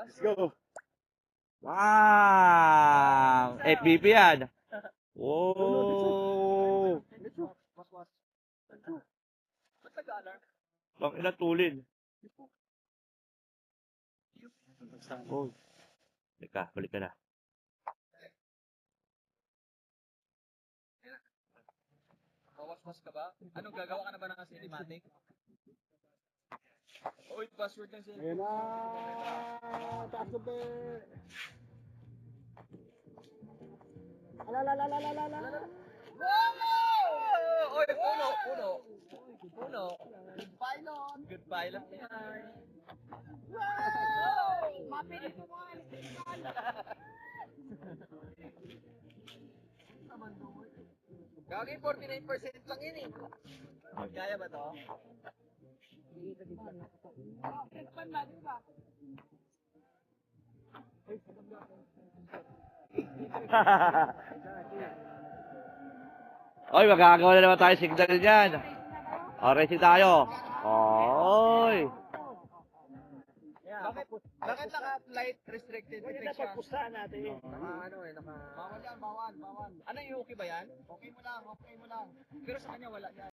Let's go. Wow! FBP yan. Wow! Bang ina tulin. Oh. Balik ka na. Bawas-was ka ba? Anong gagawa ka na ba ng cinematic? Oy, password ng cellphone. Ayan na. Taas na be. Alalalalala. Wow! Oy, puno. Good pilot. Good pilot yan. Wow! Mapilit mo mga Gagawin 49% lang yun eh. Kaya ba to? Oy, magkakagawa na naman tayo signal niyan. O, racing tayo. Oy. Bakit naka-flight restricted? Pwede na pagpustahan natin. Bawal yan, bawal. Ano yung okay ba yan? Okay mo lang. Pero sa kanya wala yan.